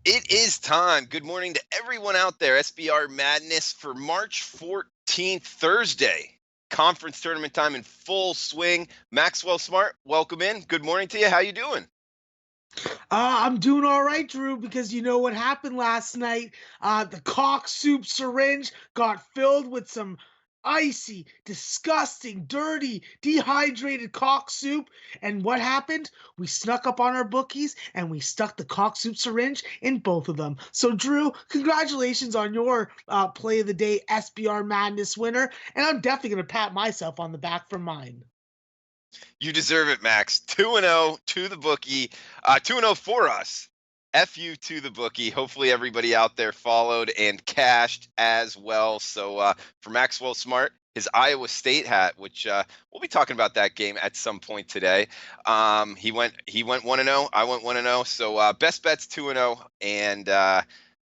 It is time. Good morning to everyone out there. SBR Madness for March 14th, Thursday. Conference tournament time in full swing. Maxwell Smart, welcome in. Good morning to you. How you doing? I'm doing all right, Drew, because you know what happened last night? The cock soup syringe got filled with some icy, disgusting, dirty, dehydrated cock soup. And what happened? We snuck up on our bookies and we stuck the cock soup syringe in both of them. So, Drew, congratulations on your play of the day SBR Madness winner. And I'm definitely going to pat myself on the back for mine. You deserve it, Max. 2-0 to the bookie. 2-0 for us. FU to the bookie. Hopefully everybody out there followed and cashed as well. So for Maxwell Smart, his Iowa State hat, which we'll be talking about that game at some point today. He went 1-0. I went 1-0. So best bets 2-0, and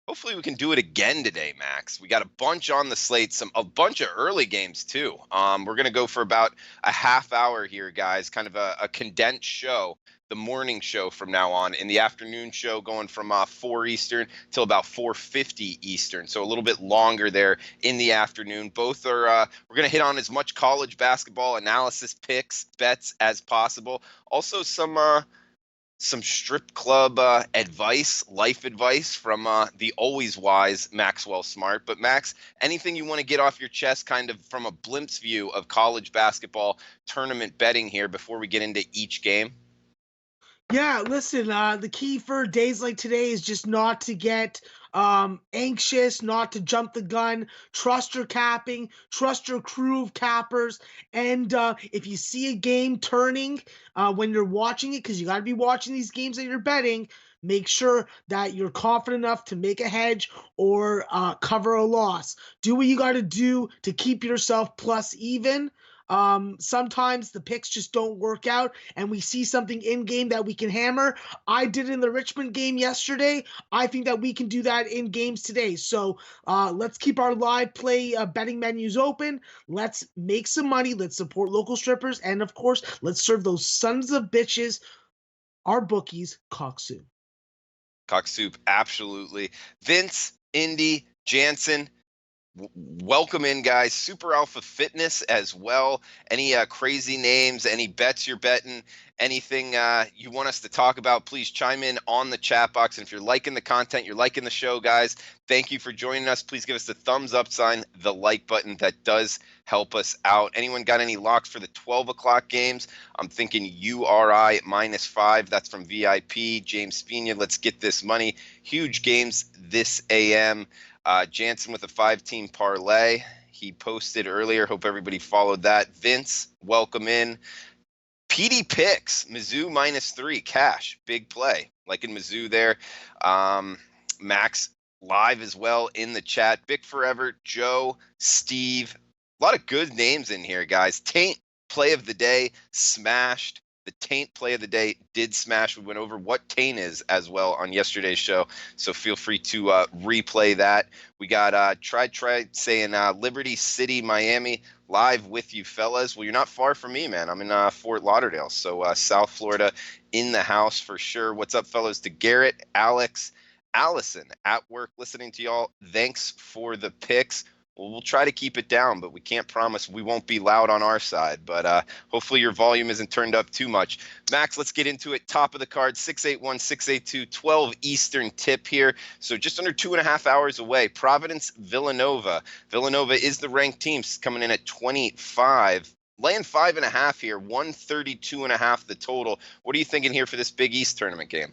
hopefully we can do it again today, Max. We got a bunch on the slate, a bunch of early games too. We're gonna go for about a half hour here, guys. Kind of a condensed show. The morning show from now on, in the afternoon show going from 4 Eastern till about 4:50 Eastern. So a little bit longer there in the afternoon. Both are we're gonna hit on as much college basketball analysis, picks, bets as possible. Also some strip club advice, life advice from the always wise Maxwell Smart. But Max, anything you want to get off your chest kind of from a glimpse view of college basketball tournament betting here before we get into each game? Yeah, listen, the key for days like today is just not to get anxious, not to jump the gun, trust your capping, trust your crew of cappers. And if you see a game turning when you're watching it, because you got to be watching these games that you're betting, make sure that you're confident enough to make a hedge or cover a loss. Do what you got to do to keep yourself plus even. Sometimes the picks just don't work out and we see something in game that we can hammer. I did in the Richmond game yesterday. I think that we can do that in games today. So let's keep our live play betting menus open. Let's make some money. Let's support local strippers. And of course, let's serve those sons of bitches, our bookies, cock soup. Cock soup, absolutely. Vince, Indy, Jansen, welcome in, guys. Super Alpha Fitness as well. Any crazy names, any bets you're betting, anything you want us to talk about, please chime in on the chat box. And if you're liking the content, you're liking the show, guys, thank you for joining us. Please give us the thumbs up sign, the like button. That does help us out. Anyone got any locks for the 12 o'clock games? I'm thinking URI -5. That's from VIP. James Spina, let's get this money. Huge games this AM. Jansen with a 5-team parlay. He posted earlier. Hope everybody followed that. Vince, welcome in. PD picks, Mizzou -3, cash, big play. Like in Mizzou there. Max live as well in the chat. Big Forever, Joe, Steve. A lot of good names in here, guys. Taint play of the day, smashed. The Taint play of the day did smash. We went over what Taint is as well on yesterday's show, so feel free to replay that. We got try saying Liberty City, Miami, live with you fellas. Well, you're not far from me, man. I'm in Fort Lauderdale, so South Florida in the house for sure. What's up, fellas? To Garrett, Alex, Allison at work listening to y'all. Thanks for the picks. Well, we'll try to keep it down, but we can't promise we won't be loud on our side. But hopefully your volume isn't turned up too much. Max, let's get into it. Top of the card, 681-682, 12 Eastern tip here. So just under 2.5 hours away. Providence, Villanova. Villanova is the ranked team, coming in at 25. Laying 5.5 here, 132.5 the total. What are you thinking here for this Big East tournament game?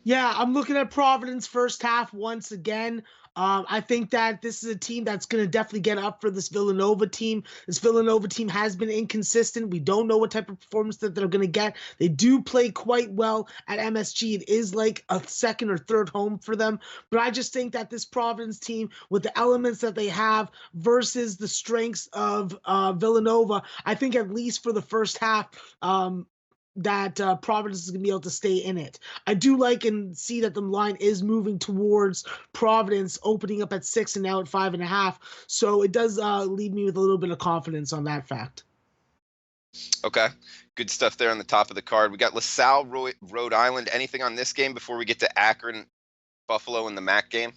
Yeah, I'm looking at Providence first half once again. I think that this is a team that's going to definitely get up for this Villanova team. This Villanova team has been inconsistent. We don't know what type of performance that they're going to get. They do play quite well at MSG. It is like a second or third home for them. But I just think that this Providence team, with the elements that they have versus the strengths of Villanova, I think at least for the first half, that Providence is going to be able to stay in it. I do like and see that the line is moving towards Providence, opening up at 6 and now at 5.5. So it does leave me with a little bit of confidence on that fact. Okay, good stuff there on the top of the card. We got LaSalle, Rhode Island. Anything on this game before we get to Akron Buffalo in the MAC game?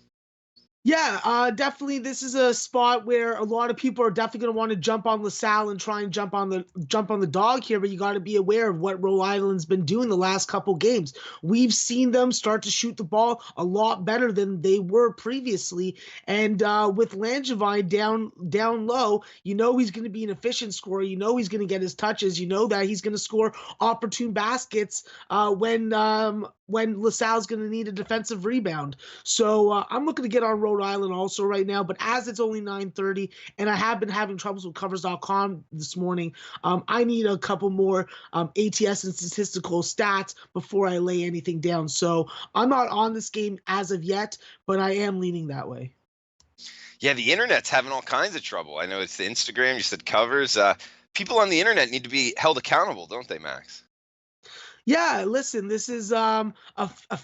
Yeah, definitely. This is a spot where a lot of people are definitely going to want to jump on LaSalle and try and jump on the dog here. But you got to be aware of what Rhode Island's been doing the last couple games. We've seen them start to shoot the ball a lot better than they were previously. And with Langevin down low, you know he's going to be an efficient scorer. You know he's going to get his touches. You know that he's going to score opportune baskets when LaSalle's going to need a defensive rebound. So I'm looking to get on Rhode Island also right now, but as it's only 9:30 and I have been having troubles with Qrtrs.com this morning, I need a couple more ATS and statistical stats before I lay anything down. So I'm not on this game as of yet, but I am leaning that way. Yeah, the internet's having all kinds of trouble. I know it's the Instagram, you said covers. People on the internet need to be held accountable, don't they, Max? Yeah, listen, this is a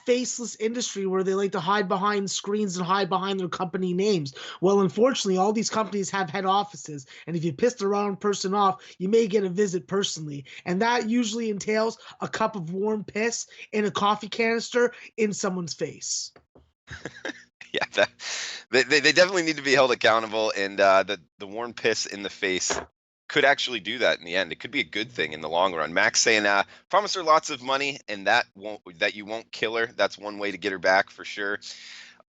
faceless industry where they like to hide behind screens and hide behind their company names. Well, unfortunately, all these companies have head offices, and if you piss the wrong person off, you may get a visit personally, and that usually entails a cup of warm piss in a coffee canister in someone's face. Yeah, they definitely need to be held accountable, and the warm piss in the face could actually do that in the end. It could be a good thing in the long run. Max saying, promise her lots of money and that you won't kill her. That's one way to get her back for sure.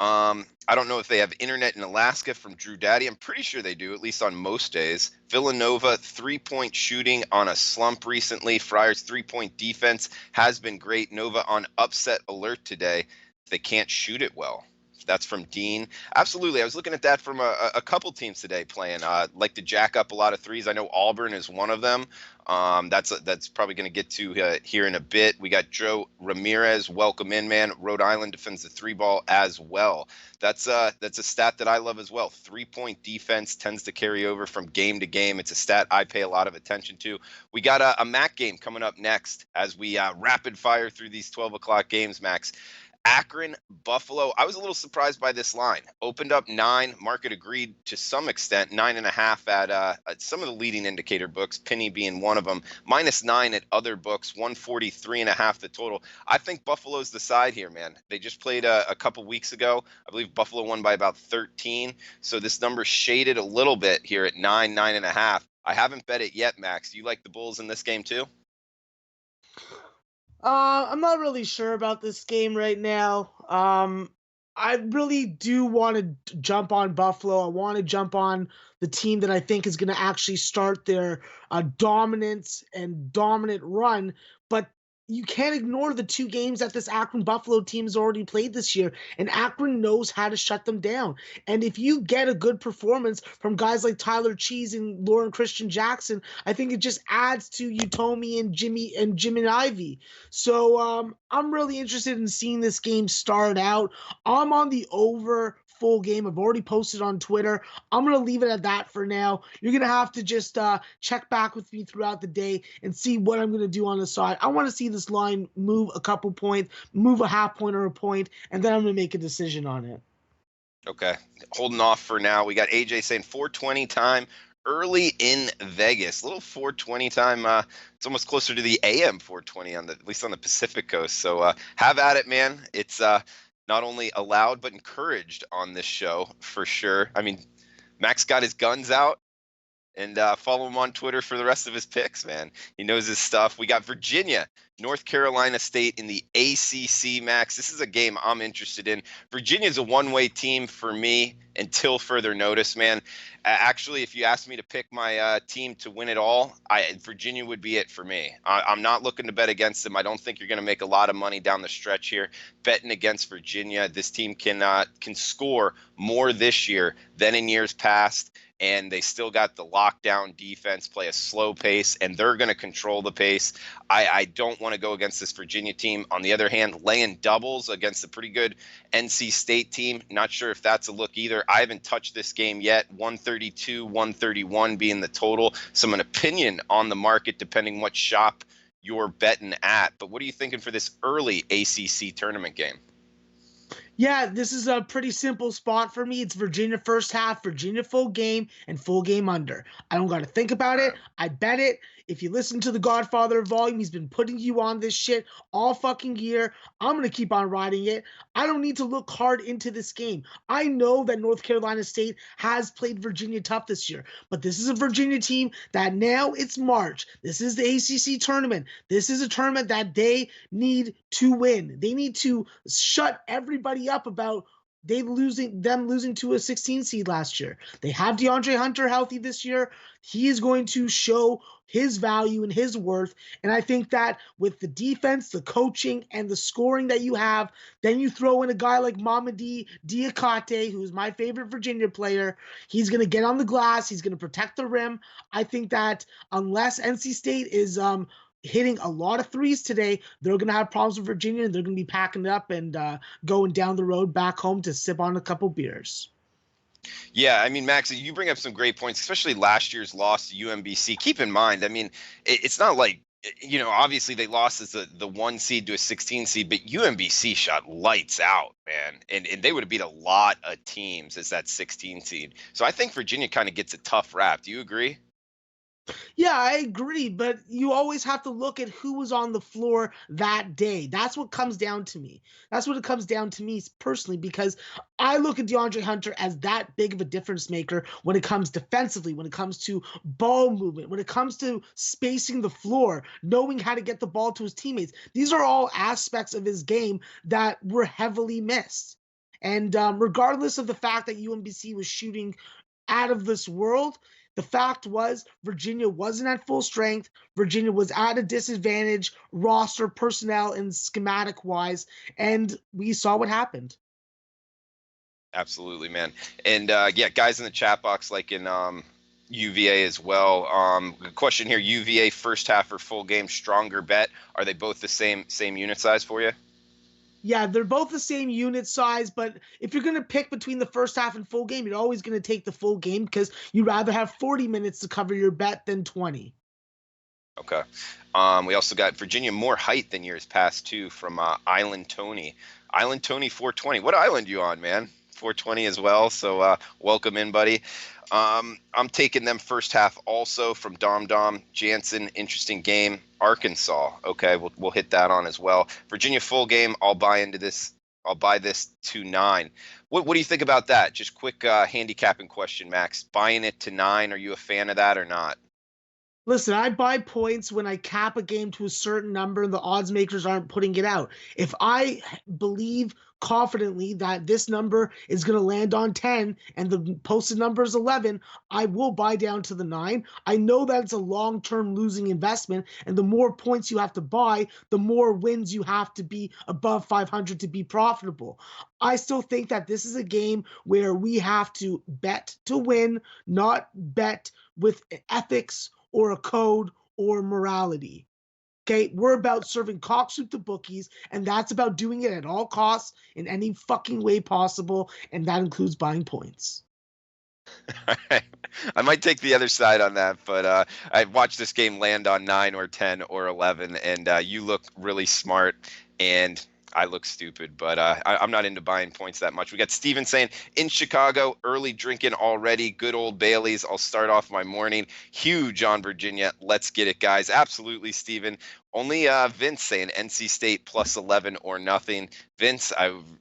I don't know if they have internet in Alaska from Drew Daddy. I'm pretty sure they do, at least on most days. Villanova, 3-point shooting on a slump recently. Friars' 3-point defense has been great. Nova on upset alert today. They can't shoot it well. That's from Dean. Absolutely. I was looking at that from a couple teams today playing. Like to jack up a lot of threes. I know Auburn is one of them. That's probably going to get to here in a bit. We got Joe Ramirez. Welcome in, man. Rhode Island defends the 3-ball as well. That's a stat that I love as well. 3-point defense tends to carry over from game to game. It's a stat I pay a lot of attention to. We got a MAC game coming up next as we rapid fire through these 12 o'clock games, Max. Akron, Buffalo. I was a little surprised by this line. Opened up 9. Market agreed to some extent. 9.5 at some of the leading indicator books, Penny being one of them. -9 at other books. 143.5 the total. I think Buffalo's the side here, man. They just played a couple weeks ago. I believe Buffalo won by about 13. So this number shaded a little bit here at 9.5. I haven't bet it yet, Max. Do you like the Bulls in this game too? I'm not really sure about this game right now. I really do want to jump on Buffalo. I want to jump on the team that I think is going to actually start their dominance and dominant run. But you can't ignore the 2 games that this Akron Buffalo team has already played this year, and Akron knows how to shut them down. And if you get a good performance from guys like Tyler Cheese and Lauren Christian Jackson, I think it just adds to Utomi and Jimmy and Ivy. So I'm really interested in seeing this game start out. I'm on the over full game. I've already posted on Twitter. I'm going to leave it at that for now. You're going to have to just check back with me throughout the day and see what I'm going to do on the side. I want to see this line move a couple points, move a half point or a point, and then I'm going to make a decision on it. Okay. Holding off for now. We got AJ saying 4:20 time early in Vegas. A little 4:20 time. It's almost closer to the AM 4:20 at least on the Pacific Coast. So have at it, man. It's not only allowed but encouraged on this show for sure. I mean, Max got his guns out, and follow him on Twitter for the rest of his picks, man. He knows his stuff. We got Virginia, North Carolina State in the ACC, Max. This is a game I'm interested in. Virginia's a one-way team for me until further notice, man. Actually, if you asked me to pick my team to win it all, Virginia would be it for me. I'm not looking to bet against them. I don't think you're going to make a lot of money down the stretch here betting against Virginia. This team can score more this year than in years past. And they still got the lockdown defense, play a slow pace, and they're going to control the pace. I don't want to go against this Virginia team. On the other hand, laying doubles against a pretty good NC State team, not sure if that's a look either. I haven't touched this game yet. 132, 131 being the total. So an opinion on the market depending what shop you're betting at. But what are you thinking for this early ACC tournament game? Yeah, this is a pretty simple spot for me. It's Virginia first half, Virginia full game, and full game under. I don't got to think about it. I bet it. If you listen to the Godfather of Volume, he's been putting you on this shit all fucking year. I'm going to keep on riding it. I don't need to look hard into this game. I know that North Carolina State has played Virginia tough this year, but this is a Virginia team that now it's March. This is the ACC tournament. This is a tournament that they need to win. They need to shut everybody up about them losing to a 16 seed last year. They have DeAndre Hunter healthy this year. He is going to show his value and his worth. And I think that with the defense, the coaching, and the scoring that you have, then you throw in a guy like Mamadi Diakate, who's my favorite Virginia player. He's going to get on the glass. He's going to protect the rim. I think that unless NC State is hitting a lot of threes today, they're going to have problems with Virginia, and they're going to be packing it up and going down the road back home to sip on a couple beers. Yeah, I mean, Max, you bring up some great points, especially last year's loss to UMBC. Keep in mind, I mean, it's not like, obviously they lost as the 1 seed to a 16 seed, but UMBC shot lights out, man. And they would have beat a lot of teams as that 16 seed. So I think Virginia kind of gets a tough rap. Do you agree? Yeah, I agree, but you always have to look at who was on the floor that day. That's what comes down to me. That's what it comes down to me personally, because I look at DeAndre Hunter as that big of a difference maker when it comes defensively, when it comes to ball movement, when it comes to spacing the floor, knowing how to get the ball to his teammates. These are all aspects of his game that were heavily missed. And regardless of the fact that UMBC was shooting out of this world, the fact was Virginia wasn't at full strength. Virginia was at a disadvantage roster, personnel, and schematic wise, and we saw what happened. Absolutely, man. And yeah, guys in the chat box, like in UVA as well. Question here: UVA first half or full game stronger bet? Are they both the same unit size for you? Yeah, they're both the same unit size, but if you're going to pick between the first half and full game, you're always going to take the full game because you'd rather have 40 minutes to cover your bet than 20. Okay. We also got Virginia more height than years past, too, from Island Tony. Island Tony 420. What island you on, man? 420 as well, so welcome in, buddy. I'm taking them first half also from Dom Jansen. Interesting game. Arkansas. Okay, we'll hit that on as well. Virginia full game. I'll buy into this. I'll buy this to 9. What do you think about that? Just quick handicapping question, Max. Buying it to 9. Are you a fan of that or not? Listen, I buy points when I cap a game to a certain number and the odds makers aren't putting it out. If I believe confidently that this number is going to land on 10 and the posted number is 11, I will buy down to the 9. I know that it's a long-term losing investment, and the more points you have to buy, the more wins you have to be above 500 to be profitable. I still think that this is a game where we have to bet to win, not bet with ethics or a code or morality. Okay, we're about serving cock soup to bookies, and that's about doing it at all costs in any fucking way possible, and that includes buying points. I might take the other side on that, but I watched this game land on 9 or 10 or 11, and you look really smart, and I look stupid, but I'm not into buying points that much. We got Steven saying, in Chicago, early drinking already, good old Bailey's. I'll start off my morning. Huge on Virginia. Let's get it, guys. Absolutely, Steven. Only Vince saying NC State plus 11 or nothing. Vince, I'm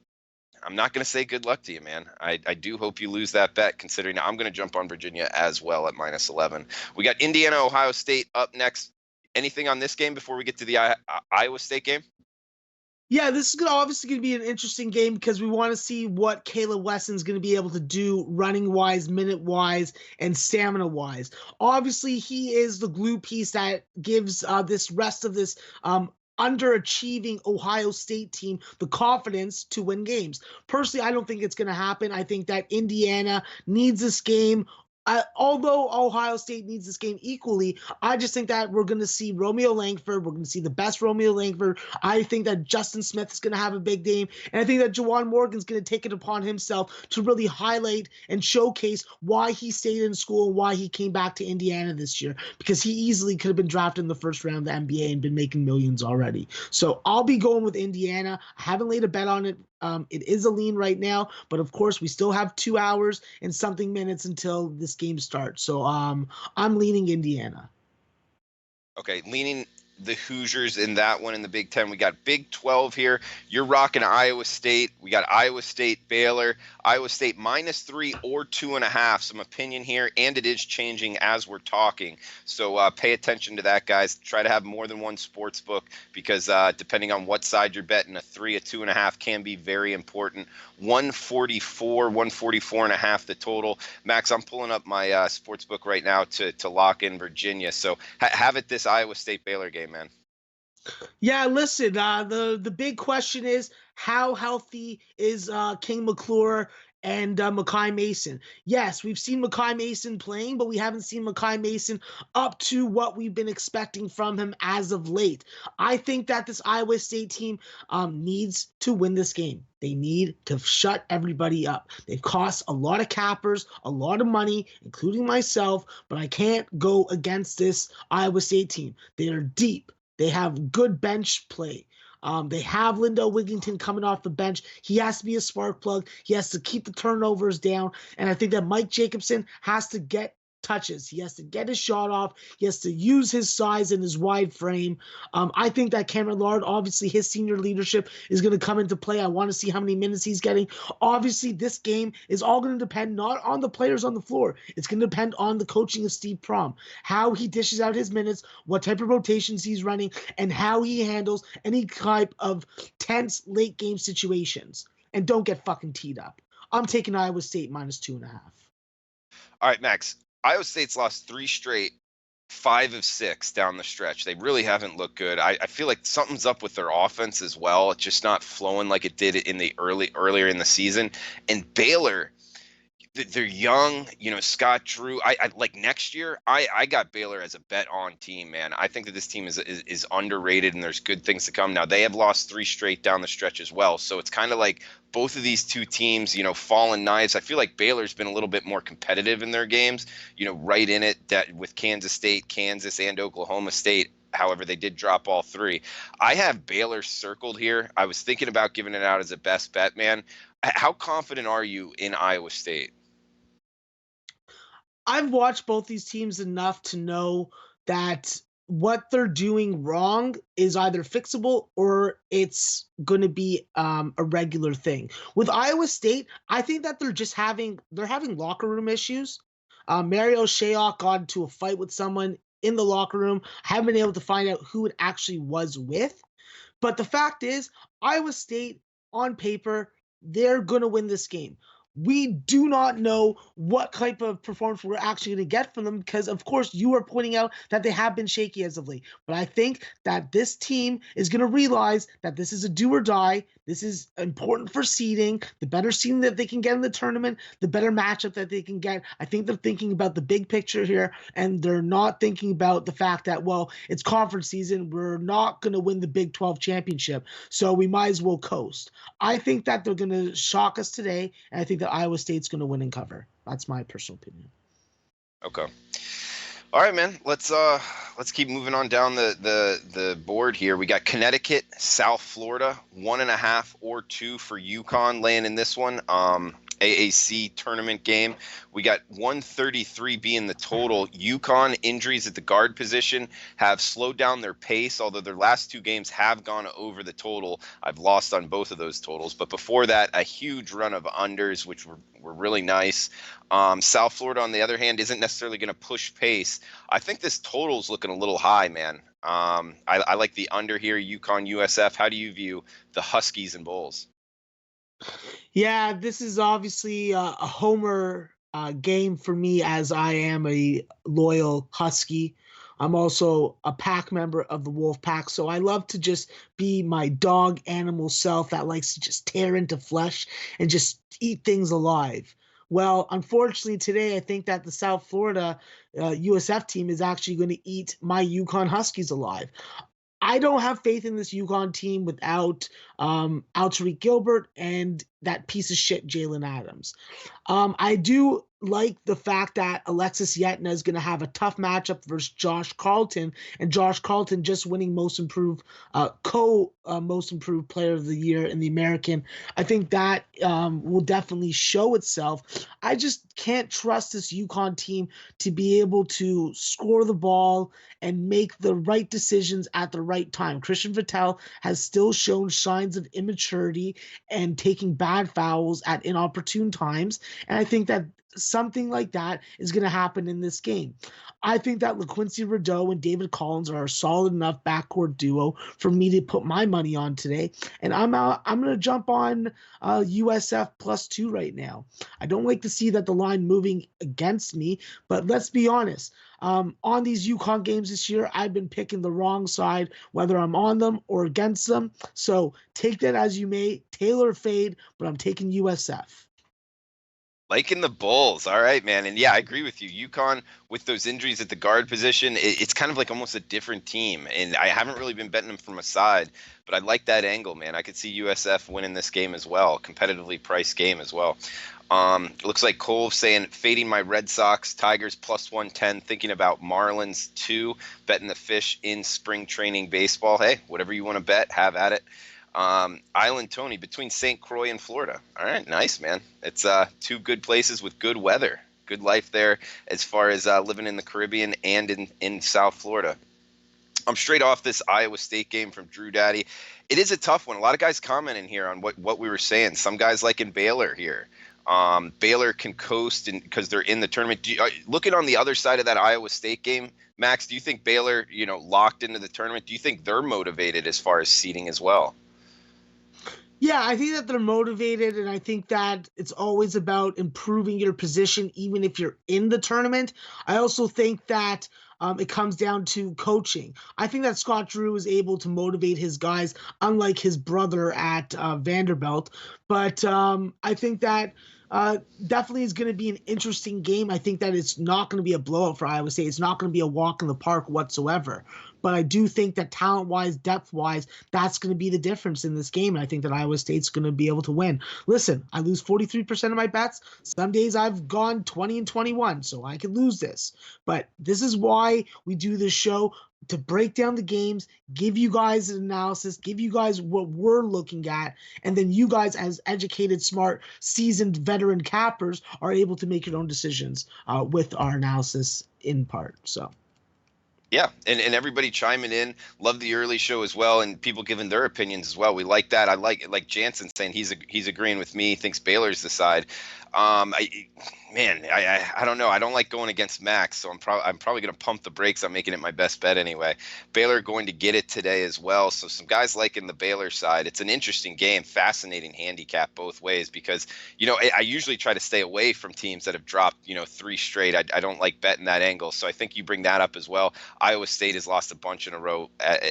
not going to say good luck to you, man. I do hope you lose that bet, considering I'm going to jump on Virginia as well at minus 11. We got Indiana, Ohio State up next. Anything on this game before we get to the Iowa State game? Yeah, this is obviously going to be an interesting game because we want to see what Caleb Wesson's going to be able to do running-wise, minute-wise, and stamina-wise. Obviously, he is the glue piece that gives this rest of this underachieving Ohio State team the confidence to win games. Personally, I don't think it's going to happen. I think that Indiana needs this game although Ohio State needs this game equally, I just think that we're going to see Romeo Langford. We're going to see the best Romeo Langford. I think that Justin Smith is going to have a big game. And I think that Juwan Morgan's going to take it upon himself to really highlight and showcase why he stayed in school and why he came back to Indiana this year. Because he easily could have been drafted in the first round of the NBA and been making millions already. So I'll be going with Indiana. I haven't laid a bet on it. It is a lean right now, but of course we still have 2 hours and something minutes until this game starts. So I'm leaning Indiana. Okay, leaning the Hoosiers in that one in the Big Ten. We got Big 12 here. You're rocking Iowa State. We got Iowa State, Baylor. Iowa State -3 or 2.5. Some opinion here, and it is changing as we're talking. So pay attention to that, guys. Try to have more than one sports book because depending on what side you're betting, a 3, a 2.5 can be very important. 144, 144.5 the total. Max, I'm pulling up my sports book right now to lock in Virginia. So have it this Iowa State Baylor game, man. Yeah, listen, the big question is how healthy is King McClure and Makai Mason? Yes, we've seen Makai Mason playing, but we haven't seen Makai Mason up to what we've been expecting from him as of late. I think that this Iowa State team needs to win this game. They need to shut everybody up. They've cost a lot of cappers, a lot of money, including myself, but I can't go against this Iowa State team. They are deep. They have good bench play. They have Lindo Wigington coming off the bench. He has to be a spark plug. He has to keep the turnovers down. And I think that Mike Jacobson has to get touches. He has to get his shot off. He has to use his size and his wide frame. I think that Cameron Lard, obviously his senior leadership is going to come into play. I want to see how many minutes he's getting. Obviously, this game is all going to depend not on the players on the floor. It's going to depend on the coaching of Steve Prohm, how he dishes out his minutes, what type of rotations he's running, and how he handles any type of tense late game situations. And don't get fucking teed up. I'm taking Iowa State -2.5. All right, Max. Iowa State's lost 3 straight, 5 of 6 down the stretch. They really haven't looked good. I feel like something's up with their offense as well. It's just not flowing like it did in the earlier in the season. And Baylor, they're young, Scott Drew. I like next year. I got Baylor as a bet on team, man. I think that this team is underrated and there's good things to come. Now they have lost 3 straight down the stretch as well. So it's kind of like both of these two teams, fallen knives. I feel like Baylor's been a little bit more competitive in their games, right in it that with Kansas State, Kansas, and Oklahoma State. However, they did drop all 3. I have Baylor circled here. I was thinking about giving it out as a best bet, man. How confident are you in Iowa State? I've watched both these teams enough to know that what they're doing wrong is either fixable or it's going to be a regular thing. With Iowa State, I think that they're having locker room issues. Mario Shayok got into a fight with someone in the locker room. I haven't been able to find out who it actually was with. But the fact is, Iowa State, on paper, they're going to win this game. We do not know what type of performance we're actually going to get from them because, of course, you are pointing out that they have been shaky as of late. But I think that this team is going to realize that this is a do or die. This is important for seeding. The better seeding that they can get in the tournament, the better matchup that they can get. I think they're thinking about the big picture here, and they're not thinking about the fact that, well, it's conference season. We're not going to win the Big 12 championship, so we might as well coast. I think that they're going to shock us today, and I think that Iowa State's going to win and cover. That's my personal opinion. Okay. All right, man. Let's keep moving on down the board here. We got Connecticut, South Florida, 1.5 or 2 for UConn laying in this one. AAC tournament game. We got 133 being the total. UConn injuries at the guard position have slowed down their pace, although their last 2 games have gone over the total. I've lost on both of those totals. But before that, a huge run of unders, which were really nice. South Florida, on the other hand, isn't necessarily going to push pace. I think this total is looking a little high, man. I like the under here, UConn, USF. How do you view the Huskies and Bulls? Yeah, this is obviously a homer game for me as I am a loyal Husky. I'm also a pack member of the Wolf Pack, so I love to just be my dog animal self that likes to just tear into flesh and just eat things alive. Well, unfortunately, today I think that the South Florida USF team is actually going to eat my Yukon Huskies alive. I don't have faith in this Yukon team without Tariq Gilbert and that piece of shit Jalen Adams. I do like the fact that Alexis Yetna is going to have a tough matchup versus Josh Carlton, and Josh Carlton just winning most improved most improved player of the year in the American. I think that will definitely show itself. I just can't trust this UConn team to be able to score the ball and make the right decisions at the right time. Christian Vitale has still shown signs of immaturity and taking bad fouls at inopportune times. And I think that something like that is going to happen in this game. I think that LaQuincy Rideau and David Collins are a solid enough backcourt duo for me to put my money on today. And I'm going to jump on USF +2 right now. I don't like to see that the line moving against me, but let's be honest. On these UConn games this year, I've been picking the wrong side, whether I'm on them or against them. So take that as you may. Taylor fade, but I'm taking USF. Liking the Bulls. All right, man. And yeah, I agree with you. UConn, with those injuries at the guard position, it's kind of like almost a different team. And I haven't really been betting them from a side, but I like that angle, man. I could see USF winning this game as well. Competitively priced game as well. It looks like Cole saying fading my Red Sox, Tigers +110, thinking about Marlins 2, betting the Fish in spring training baseball. Hey, whatever you want to bet, have at it. Island Tony between St. Croix and Florida. All right, nice, man. It's two good places with good weather, good life there as far as living in the Caribbean and in South Florida. I'm straight off this Iowa State game from Drew Daddy. It is a tough one. A lot of guys commenting here on what we were saying. Some guys like in Baylor here. Baylor can coast because they're in the tournament. Looking on the other side of that Iowa State game, Max, do you think Baylor, locked into the tournament? Do you think they're motivated as far as seeding as well? Yeah, I think that they're motivated, and I think that it's always about improving your position, even if you're in the tournament. I also think that it comes down to coaching. I think that Scott Drew is able to motivate his guys, unlike his brother at Vanderbilt. But I think that definitely is going to be an interesting game. I think that it's not going to be a blowout for Iowa State. It's not going to be a walk in the park whatsoever. But I do think that talent-wise, depth-wise, that's going to be the difference in this game. And I think that Iowa State's going to be able to win. Listen, I lose 43% of my bets. Some days I've gone 20 and 21, so I could lose this. But this is why we do this show, to break down the games, give you guys an analysis, give you guys what we're looking at, and then you guys, as educated, smart, seasoned veteran cappers, are able to make your own decisions with our analysis in part. So. Yeah, and everybody chiming in. Love the early show as well, and people giving their opinions as well. We like that. I like Jansen saying he's agreeing with me. Thinks Baylor's the side. I don't know. I don't like going against Max, so I'm probably going to pump the brakes on making it my best bet anyway. Baylor going to get it today as well. So some guys liking the Baylor side. It's an interesting game, fascinating handicap both ways because, I usually try to stay away from teams that have dropped, 3 straight. I don't like betting that angle. So I think you bring that up as well. Iowa State has lost a bunch in a row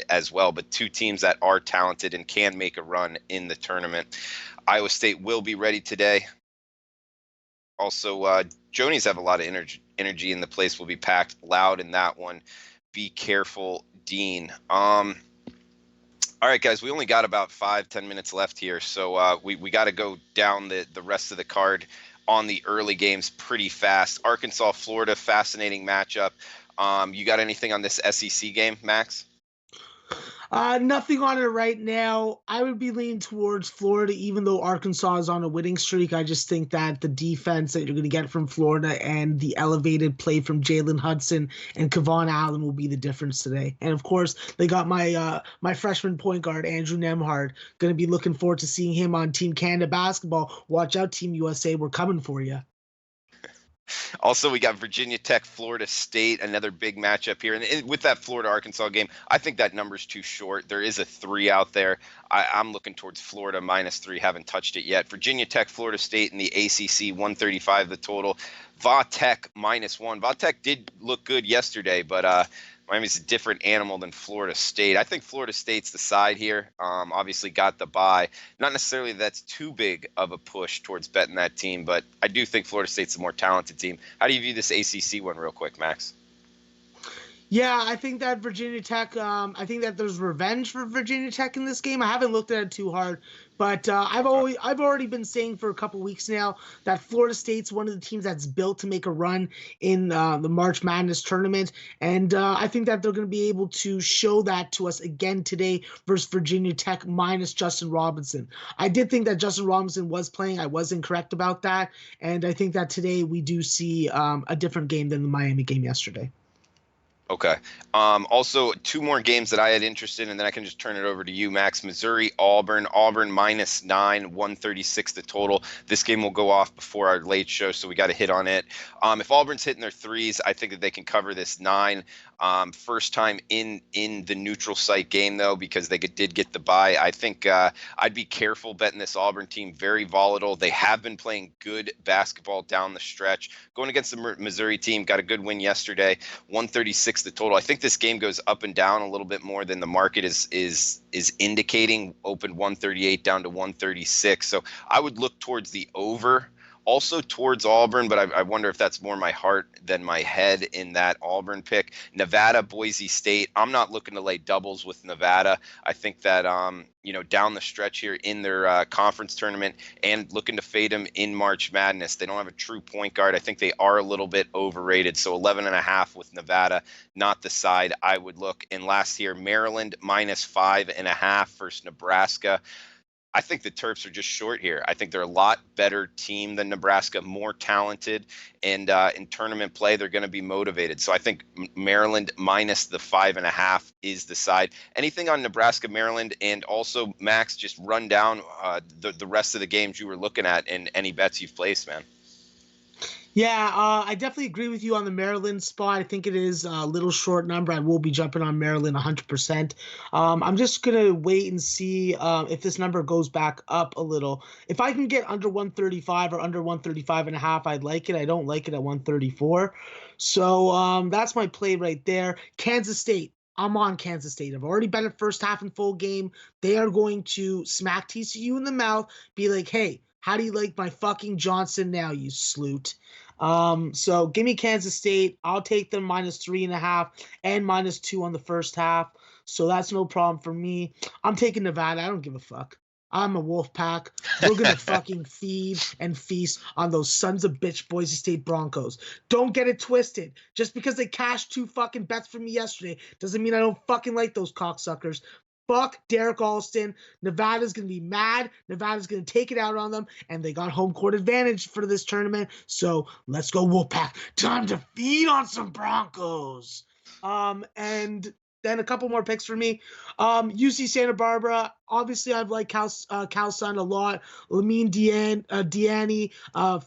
as well, but 2 teams that are talented and can make a run in the tournament. Iowa State will be ready today. Also, Jonies have a lot of energy in the place. Will be packed loud in that one. Be careful, Dean. All right, guys, we only got about 5-10 minutes left here, so we got to go down the rest of the card on the early games pretty fast. Arkansas, Florida, fascinating matchup. You got anything on this SEC game, Max? Nothing on it right now. I would be leaning towards Florida, even though Arkansas is on a winning streak. I just think that the defense that you're going to get from Florida and the elevated play from Jalen Hudson and Kevon Allen will be the difference today. And of course, they got my freshman point guard, Andrew Nemhard. Going to be looking forward to seeing him on Team Canada basketball. Watch out, Team USA. We're coming for you. Also, we got Virginia Tech, Florida State, another big matchup here. And with that Florida-Arkansas game, I think that number's too short. There is a 3 out there. I'm looking towards Florida -3. Haven't touched it yet. Virginia Tech, Florida State in the ACC, 135 the total. Va Tech -1. Va Tech did look good yesterday, but Miami's a different animal than Florida State. I think Florida State's the side here. Obviously got the bye. Not necessarily that's too big of a push towards betting that team, but I do think Florida State's a more talented team. How do you view this ACC one real quick, Max? Yeah, I think that Virginia Tech, I think that there's revenge for Virginia Tech in this game. I haven't looked at it too hard, but I've already been saying for a couple weeks now that Florida State's one of the teams that's built to make a run in the March Madness tournament, and I think that they're going to be able to show that to us again today versus Virginia Tech minus Justin Robinson. I did think that Justin Robinson was playing. I was incorrect about that, and I think that today we do see a different game than the Miami game yesterday. Okay. Also, two more games that I had interest in, and then I can just turn it over to you, Max. Missouri, Auburn. Auburn -9, 136 the total. This game will go off before our late show, so we got to hit on it. If Auburn's hitting their threes, I think that they can cover this 9. First time in the neutral site game, though, because they did get the bye. I think I'd be careful betting this Auburn team. Very volatile. They have been playing good basketball down the stretch. Going against the Missouri team, got a good win yesterday, 136 the total. I think this game goes up and down a little bit more than the market is indicating. Opened 138 down to 136. So I would look towards the over. Also towards Auburn, but I wonder if that's more my heart than my head in that Auburn pick. Nevada, Boise State. I'm not looking to lay doubles with Nevada. I think that down the stretch here in their conference tournament and looking to fade them in March Madness. They don't have a true point guard. I think they are a little bit overrated. So 11.5 with Nevada, not the side I would look. And last here, Maryland -5.5 versus Nebraska. I think the Terps are just short here. I think they're a lot better team than Nebraska, more talented, and in tournament play, they're going to be motivated. So I think Maryland minus the 5.5 is the side. Anything on Nebraska, Maryland, and also, Max, just run down the rest of the games you were looking at and any bets you've placed, man. Yeah, I definitely agree with you on the Maryland spot. I think it is a little short number. I will be jumping on Maryland 100%. I'm just going to wait and see if this number goes back up a little. If I can get under 135 or under 135.5, I'd like it. I don't like it at 134. So that's my play right there. Kansas State. I'm on Kansas State. I've already bet it first half and full game. They are going to smack TCU in the mouth, be like, hey, how do you like my fucking Johnson now, you sloot? So give me Kansas State. I'll take them -3.5 and -2 on the first half. So that's no problem for me. I'm taking Nevada. I don't give a fuck. I'm a wolf pack. We're going to fucking feed and feast on those sons of bitch Boise State Broncos. Don't get it twisted. Just because they cashed 2 fucking bets for me yesterday doesn't mean I don't fucking like those cocksuckers. Fuck Derek Alston. Nevada's going to be mad. Nevada's going to take it out on them, and they got home court advantage for this tournament. So let's go Wolfpack. Time to feed on some Broncos. And then a couple more picks for me. UC Santa Barbara. Obviously, I've liked Cal Sun a lot. Lamine Diani,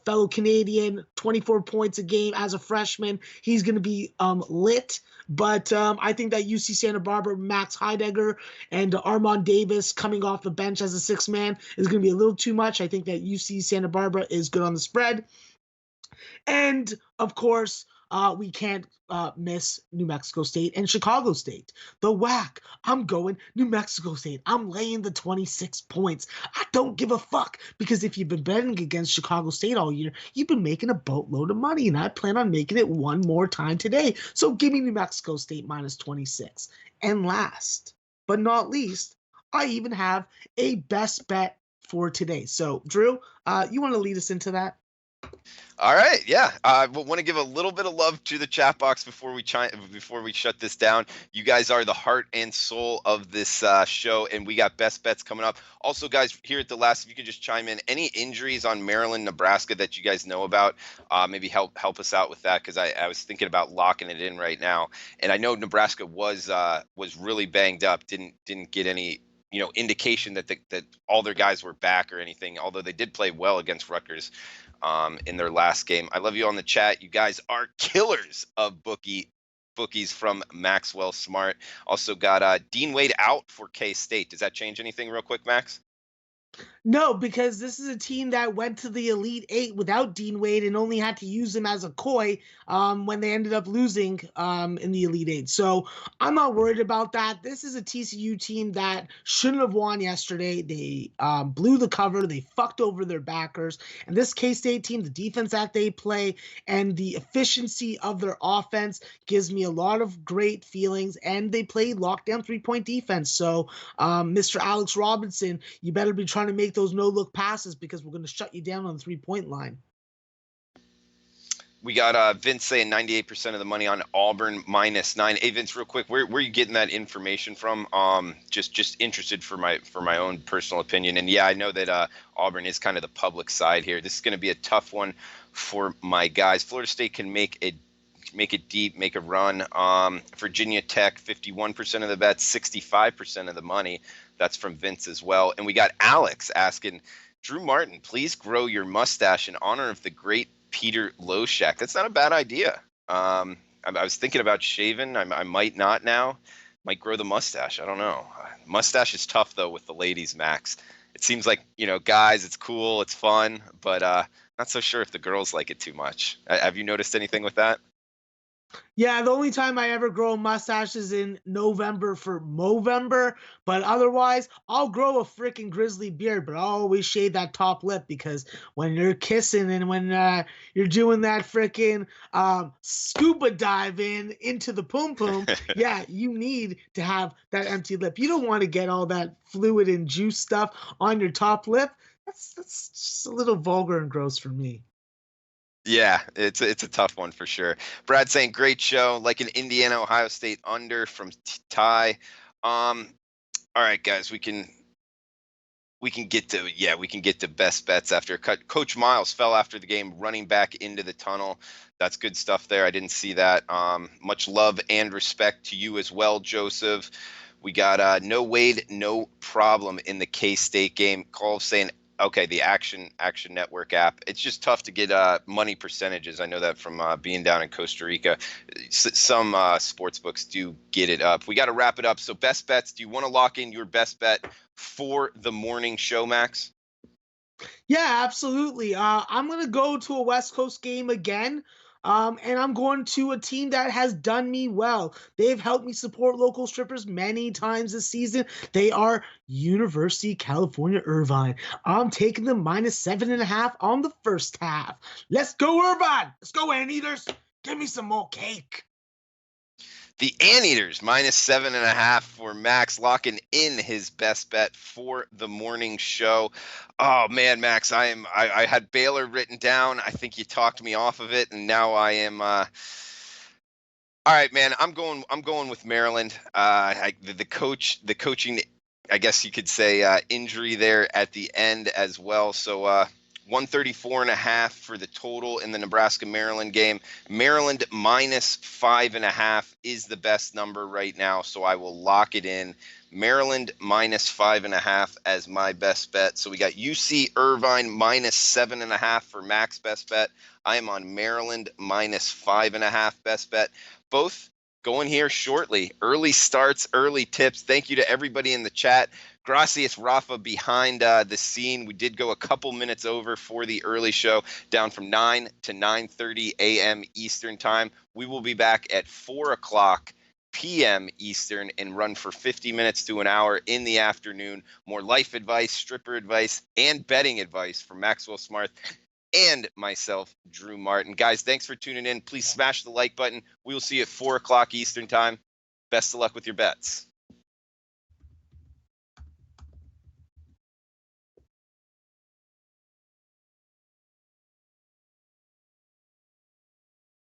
fellow Canadian, 24 points a game as a freshman. He's going to be lit. But I think that UC Santa Barbara, Max Heidegger, and Armand Davis coming off the bench as a 6th man is going to be a little too much. I think that UC Santa Barbara is good on the spread. And, of course, we can't miss New Mexico State and Chicago State. The whack. I'm going New Mexico State. I'm laying the 26 points. I don't give a fuck, because if you've been betting against Chicago State all year, you've been making a boatload of money, and I plan on making it one more time today. So give me New Mexico State -26. And last but not least, I even have a best bet for today. So, Drew, you want to lead us into that? All right, yeah. I want to give a little bit of love to the chat box before we shut this down. You guys are the heart and soul of this show, and we got best bets coming up. Also, guys, here at the last, if you could just chime in, any injuries on Maryland, Nebraska that you guys know about, maybe help us out with that, because I was thinking about locking it in right now, and I know Nebraska was really banged up, didn't get any indication that all their guys were back or anything, although they did play well against Rutgers in their last game. I love you on the chat. You guys are killers of bookies from Maxwell Smart. Also got Dean Wade out for K-State. Does that change anything real quick, Max? No, because this is a team that went to the Elite Eight without Dean Wade and only had to use him as a coy when they ended up losing in the Elite Eight. So I'm not worried about that. This is a TCU team that shouldn't have won yesterday. They blew the cover. They fucked over their backers. And this K-State team, the defense that they play and the efficiency of their offense gives me a lot of great feelings. And they play lockdown three-point defense. So Mr. Alex Robinson, you better be trying to make those no-look passes because we're going to shut you down on the three-point line. We got Vince saying 98% of the money on Auburn -9. Hey Vince, real quick, where are you getting that information from? Just interested for my own personal opinion. And yeah, I know that Auburn is kind of the public side here. This is going to be a tough one for my guys. Florida State can make it deep, make a run. Virginia Tech, 51% of the bets, 65% of the money. That's from Vince as well. And we got Alex asking, Drew Martin, please grow your mustache in honor of the great Peter Loshak. That's not a bad idea. I was thinking about shaving. I might not now. Might grow the mustache. I don't know. Mustache is tough, though, with the ladies, Max. It seems like, guys, it's cool, it's fun, but not so sure if the girls like it too much. Have you noticed anything with that? Yeah, the only time I ever grow a mustache is in November for Movember, but otherwise, I'll grow a freaking grizzly beard, but I'll always shave that top lip because when you're kissing and when you're doing that freaking scuba dive into the poom poom, yeah, you need to have that empty lip. You don't want to get all that fluid and juice stuff on your top lip. That's just a little vulgar and gross for me. Yeah, it's a tough one for sure. Brad saying great show, like an Indiana Ohio State under from Ty. All right, guys, we can get to best bets after Coach Miles fell after the game, running back into the tunnel. That's good stuff there. I didn't see that. Much love and respect to you as well, Joseph. We got no Wade, no problem in the K-State game. Call saying, okay, the Action Network app. It's just tough to get money percentages. I know that from being down in Costa Rica. Some sports books do get it up. We got to wrap it up. So best bets. Do you want to lock in your best bet for the morning show, Max? Yeah, absolutely. I'm going to go to a West Coast game again. And I'm going to a team that has done me well. They've helped me support local strippers many times this season. They are University of California, Irvine. I'm taking them -7.5 on the first half. Let's go, Irvine. Let's go, Anteaters. Give me some more cake. The Anteaters -7.5 for Max, locking in his best bet for the morning show. Oh man, Max, I had Baylor written down. I think you talked me off of it, and now I am. All right, man, I'm going with Maryland. The coaching, I guess you could say, injury there at the end as well. So 134.5 for the total in the Nebraska-Maryland game. Maryland -5.5 is the best number right now, so I will lock it in. Maryland -5.5 as my best bet. So we got UC Irvine -7.5 for Max best bet. I am on Maryland -5.5 best bet. Both going here shortly. Early starts, early tips. Thank you to everybody in the chat. Gracias, Rafa, behind the scene. We did go a couple minutes over for the early show, down from 9 to 9:30 a.m. Eastern time. We will be back at 4 o'clock p.m. Eastern and run for 50 minutes to an hour in the afternoon. More life advice, stripper advice, and betting advice from Maxwell Smart and myself, Drew Martin. Guys, thanks for tuning in. Please smash the like button. We will see you at 4 o'clock Eastern time. Best of luck with your bets.